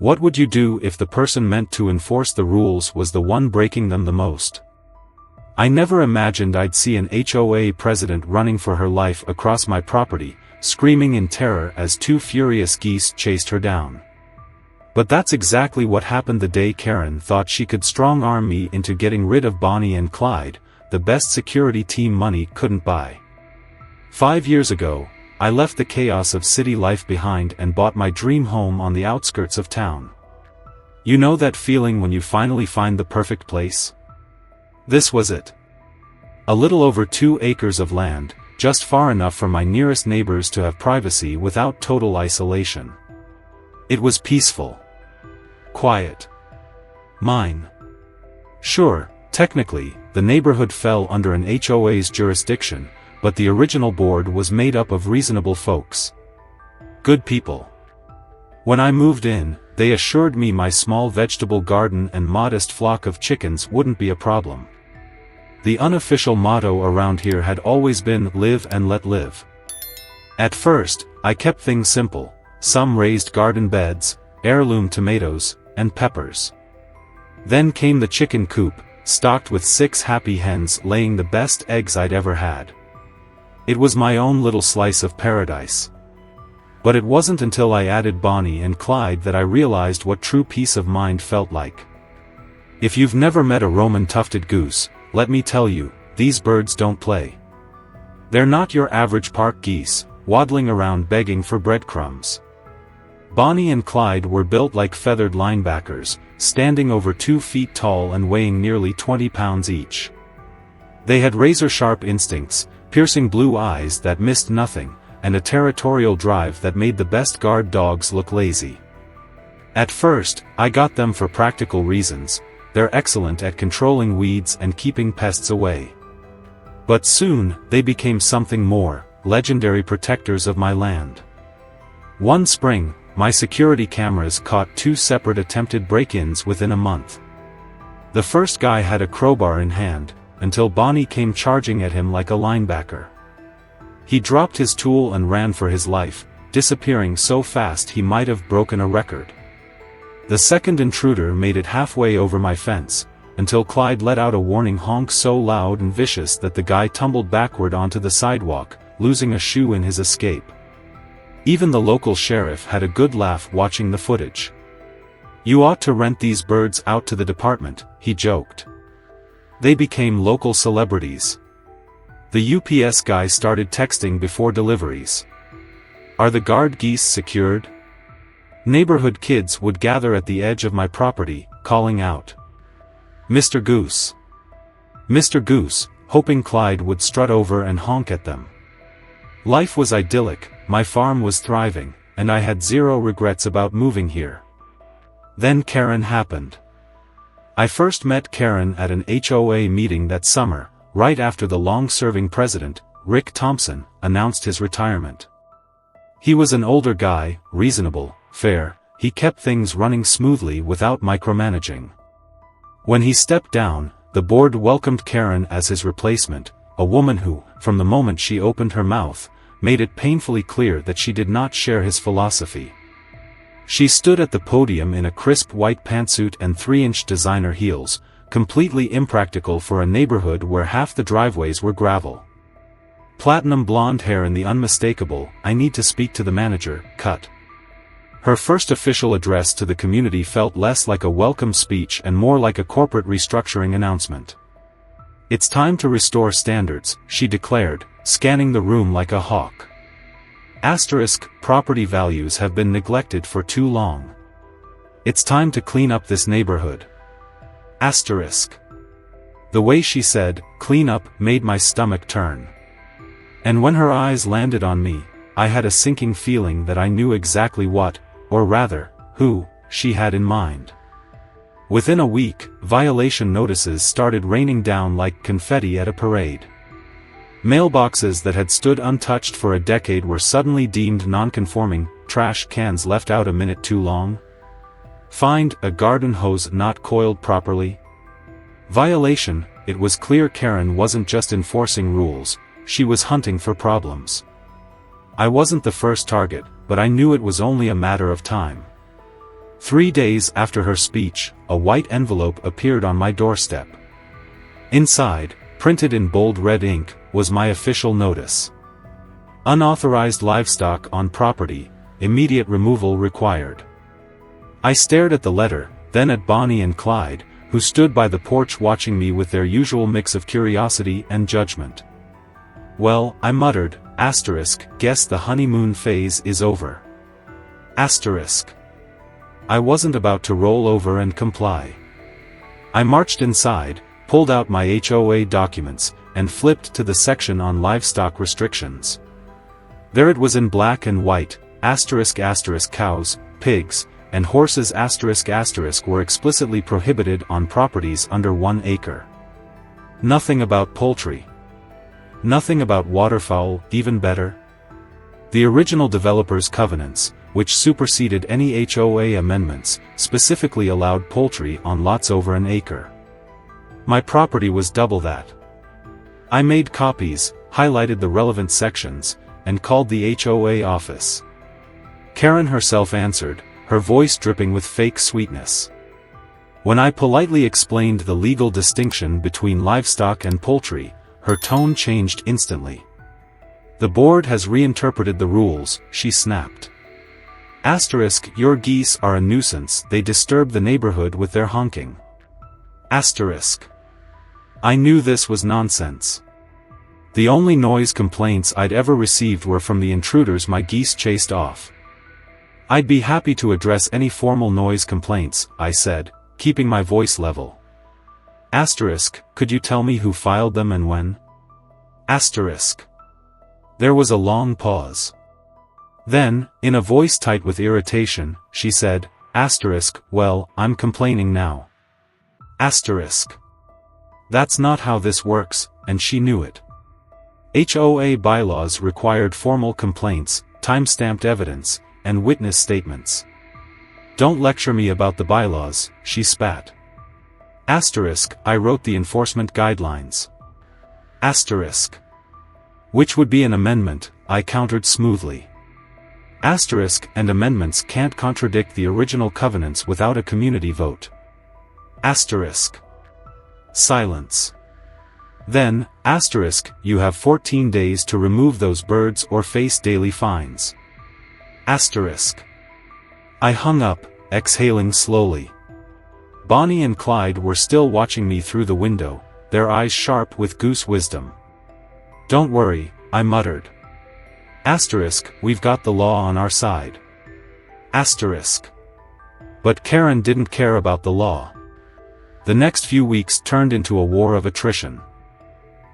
What would you do if the person meant to enforce the rules was the one breaking them the most? I never imagined I'd see an HOA president running for her life across my property, screaming in terror as two furious geese chased her down. But that's exactly what happened the day Karen thought she could strong-arm me into getting rid of Bonnie and Clyde, the best security team money couldn't buy. 5 years ago, I left the chaos of city life behind and bought my dream home on the outskirts of town. You know that feeling when you finally find the perfect place? This was it. A little over 2 acres of land, just far enough for my nearest neighbors to have privacy without total isolation. It was peaceful. Quiet. Mine. Sure, technically, the neighborhood fell under an HOA's jurisdiction, but the original board was made up of reasonable folks. Good people. When I moved in, they assured me my small vegetable garden and modest flock of chickens wouldn't be a problem. The unofficial motto around here had always been live and let live. At first, I kept things simple: some raised garden beds, heirloom tomatoes, and peppers. Then came the chicken coop, stocked with 6 happy hens laying the best eggs I'd ever had. It was my own little slice of paradise. But it wasn't until I added Bonnie and Clyde that I realized what true peace of mind felt like. If you've never met a Roman tufted goose, let me tell you, these birds don't play. They're not your average park geese, waddling around begging for breadcrumbs. Bonnie and Clyde were built like feathered linebackers, standing over 2 feet tall and weighing nearly 20 pounds each. They had razor-sharp instincts, piercing blue eyes that missed nothing, and a territorial drive that made the best guard dogs look lazy. At first, I got them for practical reasons: they're excellent at controlling weeds and keeping pests away. But soon, they became something more: legendary protectors of my land. One spring, my security cameras caught 2 separate attempted break-ins within a month. The first guy had a crowbar in hand, until Bonnie came charging at him like a linebacker. He dropped his tool and ran for his life, disappearing so fast he might have broken a record. The second intruder made it halfway over my fence, until Clyde let out a warning honk so loud and vicious that the guy tumbled backward onto the sidewalk, losing a shoe in his escape. Even the local sheriff had a good laugh watching the footage. "You ought to rent these birds out to the department," he joked. They became local celebrities. The UPS guy started texting before deliveries. "Are the guard geese secured?" Neighborhood kids would gather at the edge of my property, calling out, "Mr. Goose! Mr. Goose," hoping Clyde would strut over and honk at them. Life was idyllic, my farm was thriving, and I had zero regrets about moving here. Then Karen happened. I first met Karen at an HOA meeting that summer, right after the long-serving president, Rick Thompson, announced his retirement. He was an older guy, reasonable, fair, he kept things running smoothly without micromanaging. When he stepped down, the board welcomed Karen as his replacement, a woman who, from the moment she opened her mouth, made it painfully clear that she did not share his philosophy. She stood at the podium in a crisp white pantsuit and 3-inch designer heels, completely impractical for a neighborhood where half the driveways were gravel. Platinum blonde hair and the unmistakable "I need to speak to the manager" cut. Her first official address to the community felt less like a welcome speech and more like a corporate restructuring announcement. "It's time to restore standards," she declared, scanning the room like a hawk. Property values have been neglected for too long. It's time to clean up this neighborhood. The way she said, "clean up," made my stomach turn. And when her eyes landed on me, I had a sinking feeling that I knew exactly what, or rather, who, she had in mind. Within a week, violation notices started raining down like confetti at a parade. Mailboxes that had stood untouched for a decade were suddenly deemed non-conforming, trash cans left out a minute too long. Fined, a garden hose not coiled properly. Violation, it was clear Karen wasn't just enforcing rules, she was hunting for problems. I wasn't the first target, but I knew it was only a matter of time. 3 days after her speech, a white envelope appeared on my doorstep. Inside, printed in bold red ink, was my official notice. Unauthorized livestock on property, immediate removal required. I stared at the letter, then at Bonnie and Clyde, who stood by the porch watching me with their usual mix of curiosity and judgment. Well, I muttered, guess the honeymoon phase is over. I wasn't about to roll over and comply. I marched inside, pulled out my HOA documents, and flipped to the section on livestock restrictions. There it was in black and white, cows, pigs, and horses were explicitly prohibited on properties under 1 acre. Nothing about poultry. Nothing about waterfowl, even better. The original developer's covenants, which superseded any HOA amendments, specifically allowed poultry on lots over 1 acre. My property was double that. I made copies, highlighted the relevant sections, and called the HOA office. Karen herself answered, her voice dripping with fake sweetness. When I politely explained the legal distinction between livestock and poultry, her tone changed instantly. The board has reinterpreted the rules, she snapped. Your geese are a nuisance, they disturb the neighborhood with their honking. I knew this was nonsense. The only noise complaints I'd ever received were from the intruders my geese chased off. I'd be happy to address any formal noise complaints, I said, keeping my voice level. Could you tell me who filed them and when? There was a long pause. Then, in a voice tight with irritation, she said, well, I'm complaining now. That's not how this works, and she knew it. HOA bylaws required formal complaints, time-stamped evidence, and witness statements. Don't lecture me about the bylaws, she spat. I wrote the enforcement guidelines. Which would be an amendment, I countered smoothly. And amendments can't contradict the original covenants without a community vote. Silence. Then, you have 14 days to remove those birds or face daily fines. I hung up, exhaling slowly. Bonnie and Clyde were still watching me through the window, their eyes sharp with goose wisdom. Don't worry, I muttered. We've got the law on our side. But Karen didn't care about the law. The next few weeks turned into a war of attrition.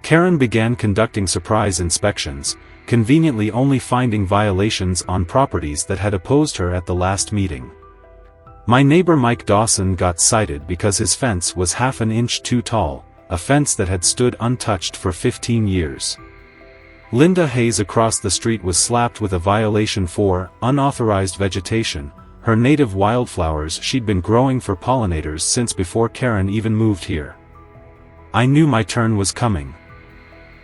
Karen began conducting surprise inspections, conveniently only finding violations on properties that had opposed her at the last meeting. My neighbor Mike Dawson got cited because his fence was half an inch too tall, a fence that had stood untouched for 15 years. Linda Hayes across the street was slapped with a violation for unauthorized vegetation, her native wildflowers she'd been growing for pollinators since before Karen even moved here. I knew my turn was coming.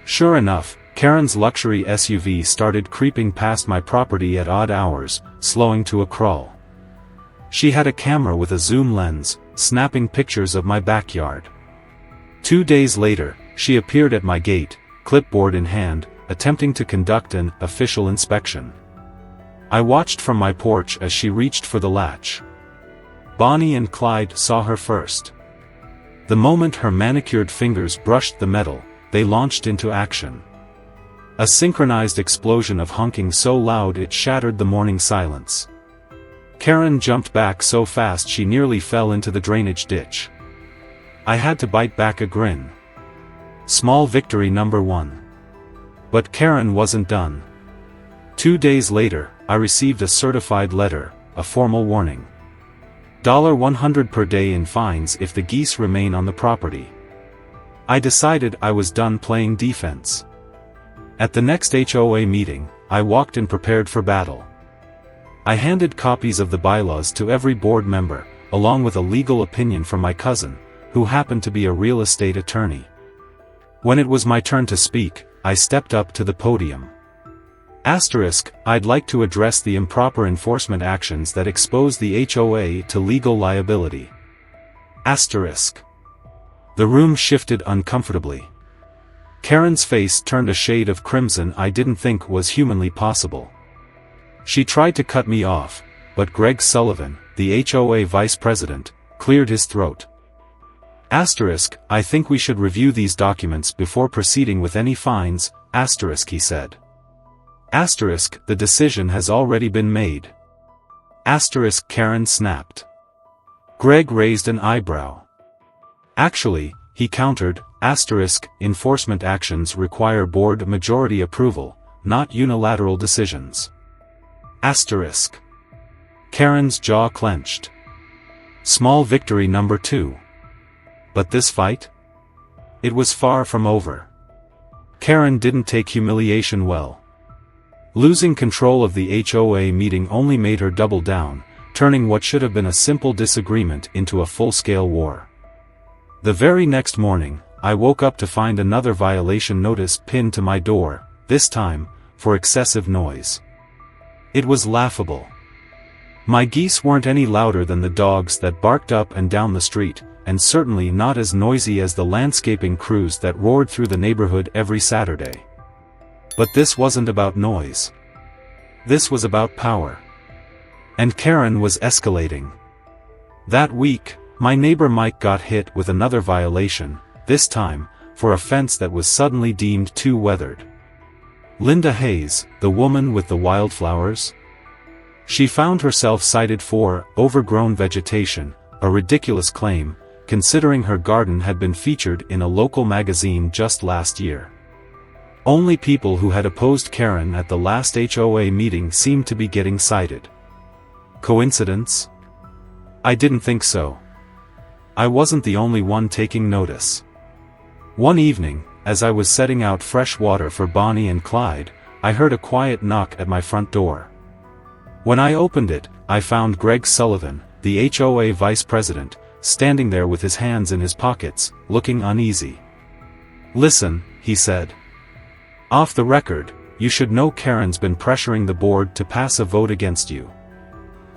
Sure enough, Karen's luxury SUV started creeping past my property at odd hours, slowing to a crawl. She had a camera with a zoom lens, snapping pictures of my backyard. 2 days later, she appeared at my gate, clipboard in hand, attempting to conduct an official inspection. I watched from my porch as she reached for the latch. Bonnie and Clyde saw her first. The moment her manicured fingers brushed the metal, they launched into action. A synchronized explosion of honking so loud it shattered the morning silence. Karen jumped back so fast she nearly fell into the drainage ditch. I had to bite back a grin. Small victory number 1. But Karen wasn't done. 2 days later, I received a certified letter, a formal warning. $100 per day in fines if the geese remain on the property. I decided I was done playing defense. At the next HOA meeting, I walked in prepared for battle. I handed copies of the bylaws to every board member, along with a legal opinion from my cousin, who happened to be a real estate attorney. When it was my turn to speak, I stepped up to the podium. I'd like to address the improper enforcement actions that expose the HOA to legal liability. The room shifted uncomfortably. Karen's face turned a shade of crimson I didn't think was humanly possible. She tried to cut me off, but Greg Sullivan, the HOA vice president, cleared his throat. I think we should review these documents before proceeding with any fines, he said. The decision has already been made. Karen snapped. Greg raised an eyebrow. Actually, he countered, enforcement actions require board majority approval, not unilateral decisions. Karen's jaw clenched. Small victory number 2. But this fight? It was far from over. Karen didn't take humiliation well. Losing control of the HOA meeting only made her double down, turning what should have been a simple disagreement into a full-scale war. The very next morning, I woke up to find another violation notice pinned to my door, this time, for excessive noise. It was laughable. My geese weren't any louder than the dogs that barked up and down the street, and certainly not as noisy as the landscaping crews that roared through the neighborhood every Saturday. But this wasn't about noise. This was about power. And Karen was escalating. That week, my neighbor Mike got hit with another violation, this time, for a fence that was suddenly deemed too weathered. Linda Hayes, the woman with the wildflowers? She found herself cited for overgrown vegetation, a ridiculous claim, considering her garden had been featured in a local magazine just last year. Only people who had opposed Karen at the last HOA meeting seemed to be getting cited. Coincidence? I didn't think so. I wasn't the only one taking notice. One evening, as I was setting out fresh water for Bonnie and Clyde, I heard a quiet knock at my front door. When I opened it, I found Greg Sullivan, the HOA vice president, standing there with his hands in his pockets, looking uneasy. "Listen," he said. "Off the record, you should know Karen's been pressuring the board to pass a vote against you.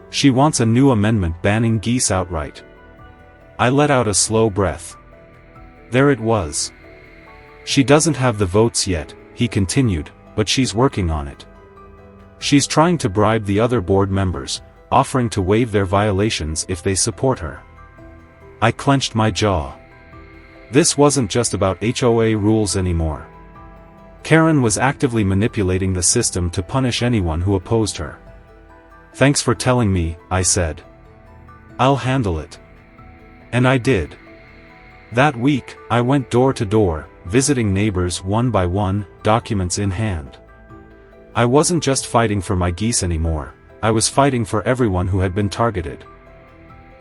She wants a new amendment banning geese outright." I let out a slow breath. There it was. "She doesn't have the votes yet," he continued, "but she's working on it. She's trying to bribe the other board members, offering to waive their violations if they support her." I clenched my jaw. This wasn't just about HOA rules anymore. Karen was actively manipulating the system to punish anyone who opposed her. "Thanks for telling me," I said. "I'll handle it." And I did. That week, I went door to door, visiting neighbors one by one, documents in hand. I wasn't just fighting for my geese anymore, I was fighting for everyone who had been targeted.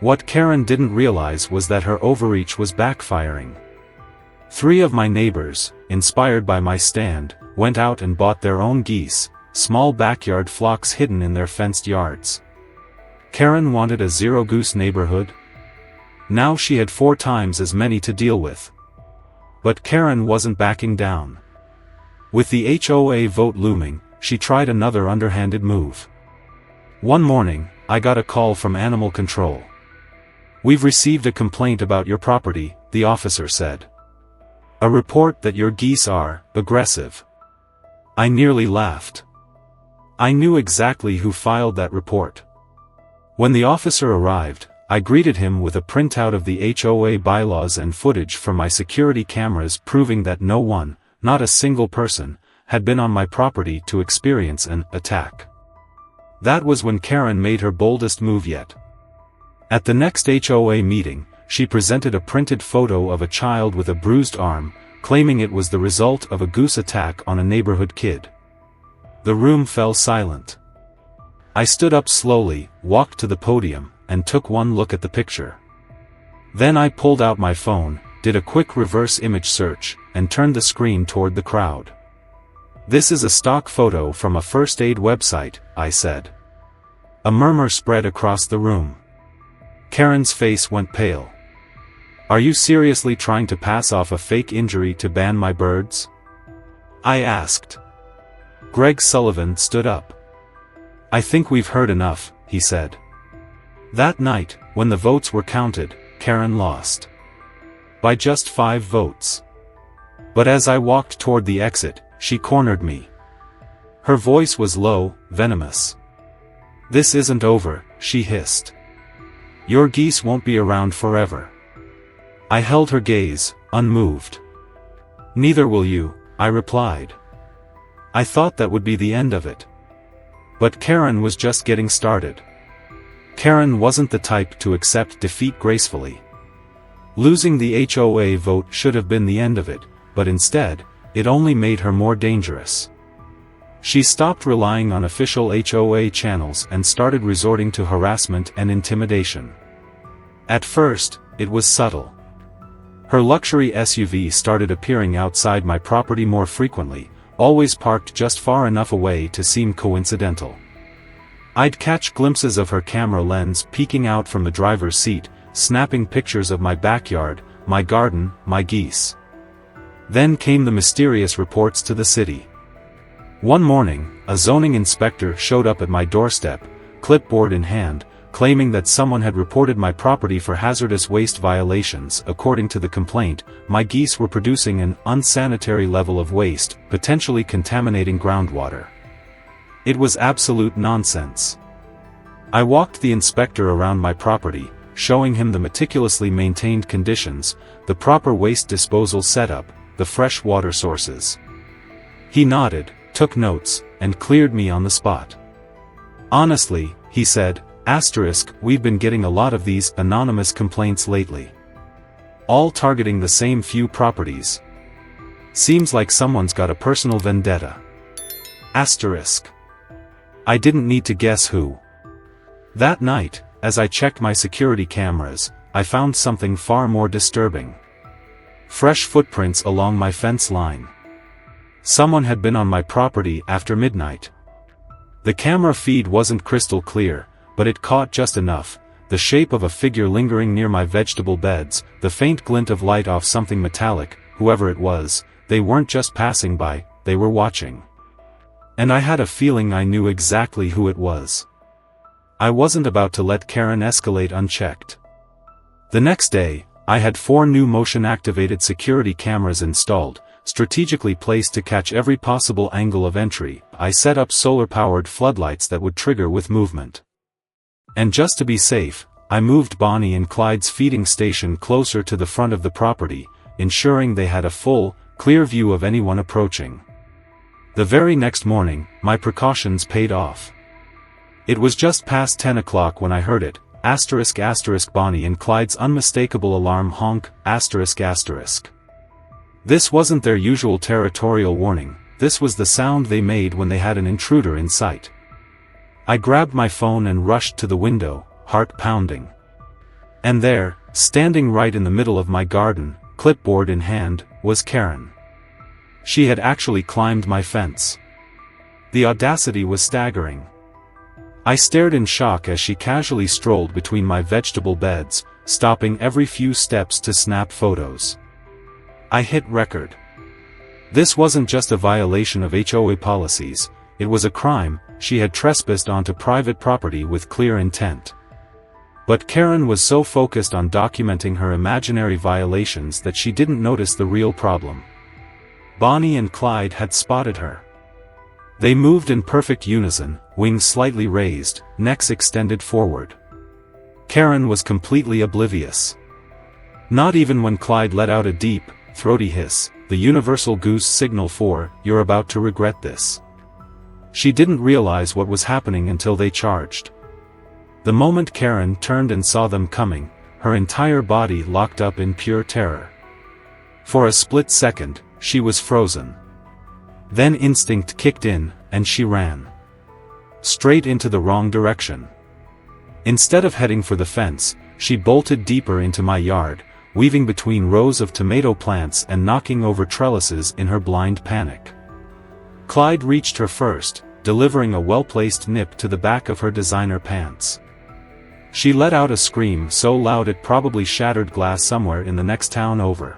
What Karen didn't realize was that her overreach was backfiring. 3 of my neighbors, inspired by my stand, went out and bought their own geese, small backyard flocks hidden in their fenced yards. Karen wanted a zero-goose neighborhood. Now she had 4 times as many to deal with. But Karen wasn't backing down. With the HOA vote looming, she tried another underhanded move. One morning, I got a call from Animal Control. "We've received a complaint about your property," the officer said. "A report that your geese are aggressive." I nearly laughed. I knew exactly who filed that report. When the officer arrived, I greeted him with a printout of the HOA bylaws and footage from my security cameras proving that no one, not a single person, had been on my property to experience an attack. That was when Karen made her boldest move yet. At the next HOA meeting, she presented a printed photo of a child with a bruised arm, claiming it was the result of a goose attack on a neighborhood kid. The room fell silent. I stood up slowly, walked to the podium, and took one look at the picture. Then I pulled out my phone, did a quick reverse image search, and turned the screen toward the crowd. "This is a stock photo from a first aid website," I said. A murmur spread across the room. Karen's face went pale. "Are you seriously trying to pass off a fake injury to ban my birds?" I asked. Greg Sullivan stood up. "I think we've heard enough," he said. That night, when the votes were counted, Karen lost. By just 5 votes. But as I walked toward the exit, she cornered me. Her voice was low, venomous. "This isn't over," she hissed. "Your geese won't be around forever." I held her gaze, unmoved. "Neither will you," I replied. I thought that would be the end of it. But Karen was just getting started. Karen wasn't the type to accept defeat gracefully. Losing the HOA vote should have been the end of it, but instead, it only made her more dangerous. She stopped relying on official HOA channels and started resorting to harassment and intimidation. At first, it was subtle. Her luxury SUV started appearing outside my property more frequently, always parked just far enough away to seem coincidental. I'd catch glimpses of her camera lens peeking out from the driver's seat, snapping pictures of my backyard, my garden, my geese. Then came the mysterious reports to the city. One morning, a zoning inspector showed up at my doorstep, clipboard in hand, claiming that someone had reported my property for hazardous waste violations. According to the complaint, my geese were producing an unsanitary level of waste, potentially contaminating groundwater. It was absolute nonsense. I walked the inspector around my property, showing him the meticulously maintained conditions, the proper waste disposal setup, the fresh water sources. He nodded, took notes, and cleared me on the spot. "Honestly," he said, "we've been getting a lot of these anonymous complaints lately. All targeting the same few properties. Seems like someone's got a personal vendetta." I didn't need to guess who. That night, as I checked my security cameras, I found something far more disturbing. Fresh footprints along my fence line. Someone had been on my property after midnight. The camera feed wasn't crystal clear, but it caught just enough, the shape of a figure lingering near my vegetable beds, the faint glint of light off something metallic. Whoever it was, they weren't just passing by, they were watching. And I had a feeling I knew exactly who it was. I wasn't about to let Karen escalate unchecked. The next day, I had 4 new motion-activated security cameras installed, strategically placed to catch every possible angle of entry. I set up solar-powered floodlights that would trigger with movement. And just to be safe, I moved Bonnie and Clyde's feeding station closer to the front of the property, ensuring they had a full, clear view of anyone approaching. The very next morning, my precautions paid off. It was just past 10 o'clock when I heard it, Bonnie and Clyde's unmistakable alarm honk, This wasn't their usual territorial warning, this was the sound they made when they had an intruder in sight. I grabbed my phone and rushed to the window, heart pounding. And there, standing right in the middle of my garden, clipboard in hand, was Karen. She had actually climbed my fence. The audacity was staggering. I stared in shock as she casually strolled between my vegetable beds, stopping every few steps to snap photos. I hit record. This wasn't just a violation of HOA policies, it was a crime. She had trespassed onto private property with clear intent. But Karen was so focused on documenting her imaginary violations that she didn't notice the real problem. Bonnie and Clyde had spotted her. They moved in perfect unison, wings slightly raised, necks extended forward. Karen was completely oblivious. Not even when Clyde let out a deep, throaty hiss, the universal goose signal for, "You're about to regret this." She didn't realize what was happening until they charged. The moment Karen turned and saw them coming, her entire body locked up in pure terror. For a split second, she was frozen. Then instinct kicked in, and she ran. Straight into the wrong direction. Instead of heading for the fence, she bolted deeper into my yard, weaving between rows of tomato plants and knocking over trellises in her blind panic. Clyde reached her first, delivering a well-placed nip to the back of her designer pants. She let out a scream so loud it probably shattered glass somewhere in the next town over.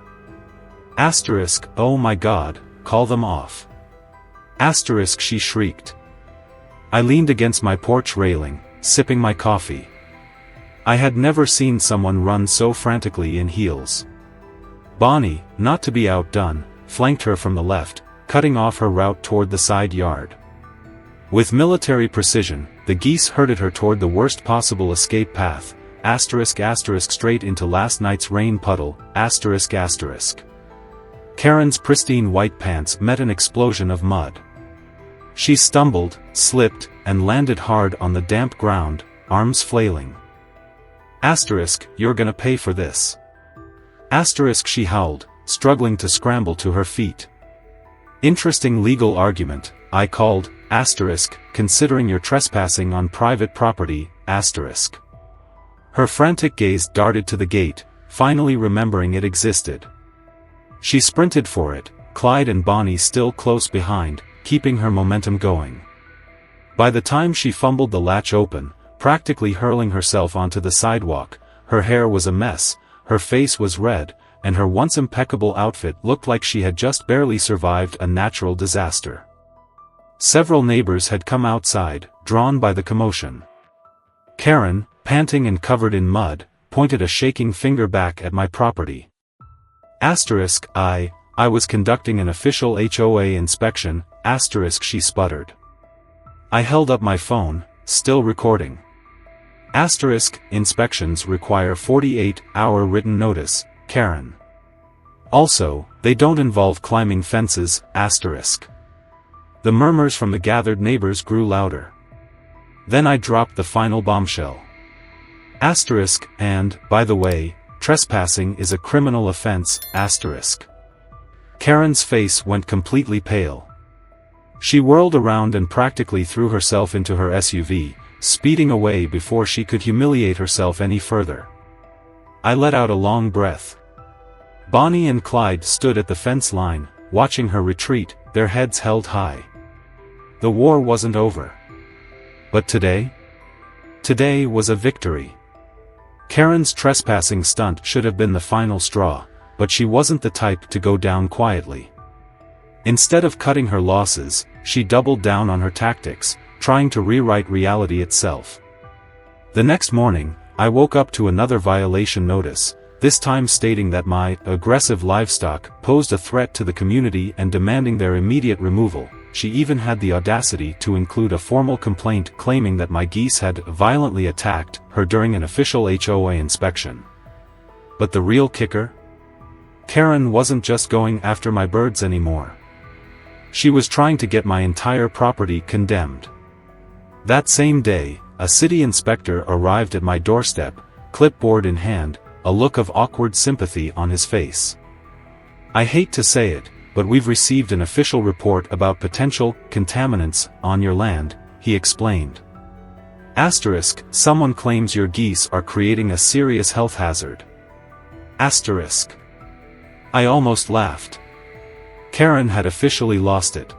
"Oh my God, call them off." Asterisk, she shrieked. I leaned against my porch railing, sipping my coffee. I had never seen someone run so frantically in heels. Bonnie, not to be outdone, flanked her from the left, cutting off her route toward the side yard. With military precision, the geese herded her toward the worst possible escape path, asterisk asterisk straight into last night's rain puddle, asterisk asterisk. Karen's pristine white pants met an explosion of mud. She stumbled, slipped, and landed hard on the damp ground, arms flailing. Asterisk, you're gonna pay for this. Asterisk, she howled, struggling to scramble to her feet. Interesting legal argument, I called, asterisk, considering you're trespassing on private property, asterisk. Her frantic gaze darted to the gate, finally remembering it existed. She sprinted for it, Clyde and Bonnie still close behind, keeping her momentum going. By the time she fumbled the latch open, practically hurling herself onto the sidewalk, her hair was a mess, her face was red, and her once impeccable outfit looked like she had just barely survived a natural disaster. Several neighbors had come outside, drawn by the commotion. Karen, panting and covered in mud, pointed a shaking finger back at my property. Asterisk, I was conducting an official HOA inspection, asterisk, she sputtered. I held up my phone, still recording. Asterisk, inspections require 48-hour written notice, Karen. Also, they don't involve climbing fences, asterisk. The murmurs from the gathered neighbors grew louder. Then I dropped the final bombshell. Asterisk, and, by the way, trespassing is a criminal offense, asterisk. Karen's face went completely pale. She whirled around and practically threw herself into her SUV, speeding away before she could humiliate herself any further. I let out a long breath. Bonnie and Clyde stood at the fence line, watching her retreat, their heads held high. The war wasn't over. But today? Today was a victory. Karen's trespassing stunt should have been the final straw, but she wasn't the type to go down quietly. Instead of cutting her losses, she doubled down on her tactics, trying to rewrite reality itself. The next morning, I woke up to another violation notice, this time stating that my aggressive livestock posed a threat to the community and demanding their immediate removal. She even had the audacity to include a formal complaint claiming that my geese had violently attacked her during an official HOA inspection. But the real kicker? Karen wasn't just going after my birds anymore. She was trying to get my entire property condemned. That same day, a city inspector arrived at my doorstep, clipboard in hand, a look of awkward sympathy on his face. I hate to say it, but we've received an official report about potential contaminants on your land, he explained. Asterisk, someone claims your geese are creating a serious health hazard. Asterisk. I almost laughed. Karen had officially lost it.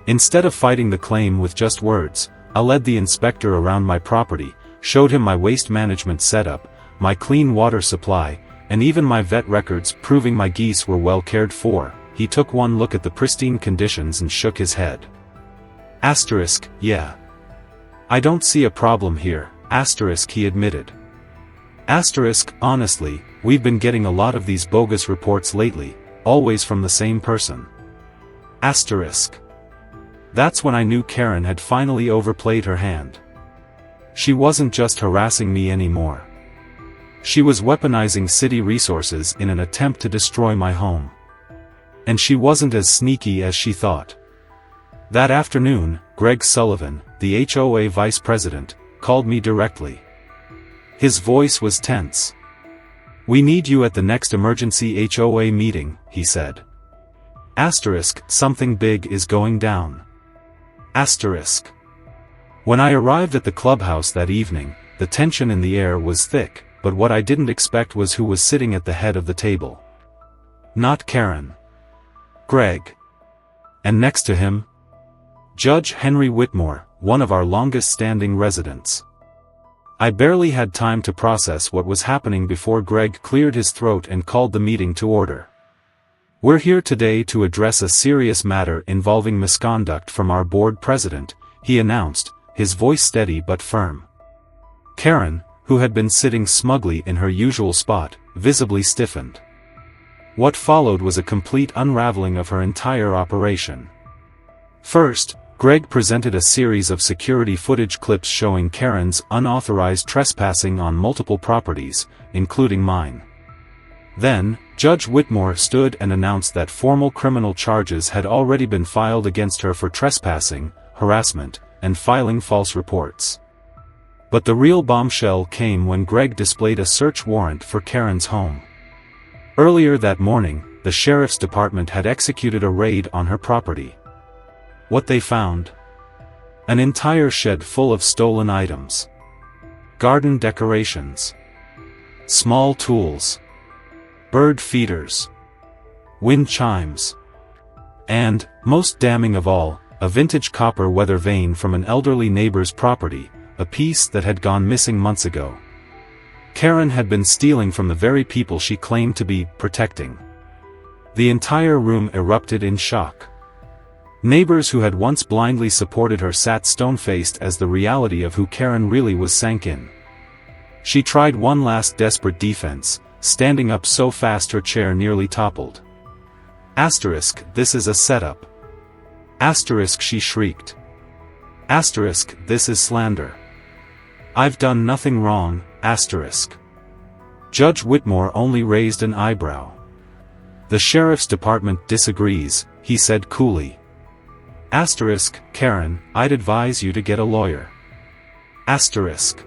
Instead of fighting the claim with just words, I led the inspector around my property, showed him my waste management setup, my clean water supply, and even my vet records proving my geese were well cared for. He took one look at the pristine conditions and shook his head. Asterisk, yeah. I don't see a problem here, asterisk, he admitted. Asterisk, honestly, we've been getting a lot of these bogus reports lately, always from the same person. Asterisk. That's when I knew Karen had finally overplayed her hand. She wasn't just harassing me anymore. She was weaponizing city resources in an attempt to destroy my home. And she wasn't as sneaky as she thought. That afternoon, Greg Sullivan, the HOA vice president, called me directly. His voice was tense. We need you at the next emergency HOA meeting, he said. Asterisk, something big is going down. Asterisk. When I arrived at the clubhouse that evening, the tension in the air was thick, but what I didn't expect was who was sitting at the head of the table. Not Karen. Greg. And next to him? Judge Henry Whitmore, one of our longest-standing residents. I barely had time to process what was happening before Greg cleared his throat and called the meeting to order. We're here today to address a serious matter involving misconduct from our board president, he announced, his voice steady but firm. Karen, who had been sitting smugly in her usual spot, visibly stiffened. What followed was a complete unraveling of her entire operation. First, Greg presented a series of security footage clips showing Karen's unauthorized trespassing on multiple properties, including mine. Then, Judge Whitmore stood and announced that formal criminal charges had already been filed against her for trespassing, harassment, and filing false reports. But the real bombshell came when Greg displayed a search warrant for Karen's home. Earlier that morning, the sheriff's department had executed a raid on her property. What they found? An entire shed full of stolen items. Garden decorations. Small tools. Bird feeders. Wind chimes. And, most damning of all, a vintage copper weather vane from an elderly neighbor's property, a piece that had gone missing months ago. Karen had been stealing from the very people she claimed to be protecting. The entire room erupted in shock. Neighbors who had once blindly supported her sat stone-faced as the reality of who Karen really was sank in. She tried one last desperate defense, standing up so fast her chair nearly toppled. Asterisk, this is a setup. Asterisk, she shrieked. Asterisk, this is slander. I've done nothing wrong, asterisk. Judge Whitmore only raised an eyebrow. The sheriff's department disagrees, he said coolly. Asterisk, Karen, I'd advise you to get a lawyer. Asterisk.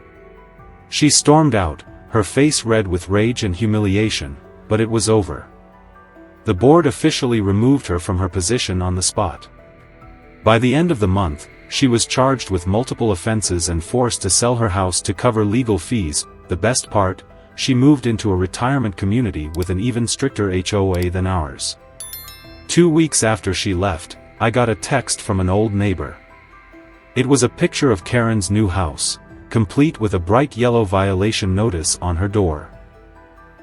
She stormed out, her face red with rage and humiliation, but it was over. The board officially removed her from her position on the spot. By the end of the month, she was charged with multiple offenses and forced to sell her house to cover legal fees. The best part, she moved into a retirement community with an even stricter HOA than ours. 2 weeks after she left, I got a text from an old neighbor. It was a picture of Karen's new house, complete with a bright yellow violation notice on her door.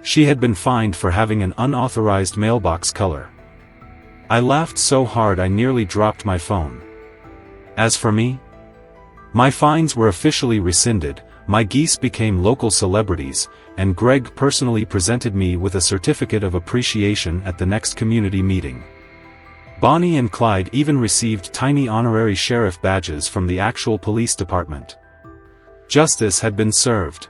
She had been fined for having an unauthorized mailbox color. I laughed so hard I nearly dropped my phone. As for me, my fines were officially rescinded, my geese became local celebrities, and Greg personally presented me with a certificate of appreciation at the next community meeting. Bonnie and Clyde even received tiny honorary sheriff badges from the actual police department. Justice had been served.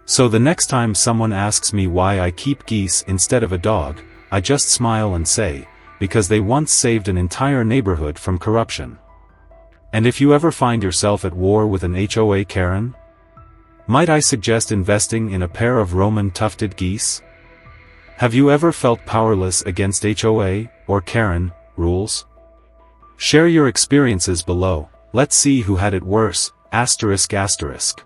So the next time someone asks me why I keep geese instead of a dog, I just smile and say, because they once saved an entire neighborhood from corruption. And if you ever find yourself at war with an HOA Karen, might I suggest investing in a pair of Roman tufted geese? Have you ever felt powerless against HOA, or Karen, rules? Share your experiences below, let's see who had it worse, asterisk asterisk.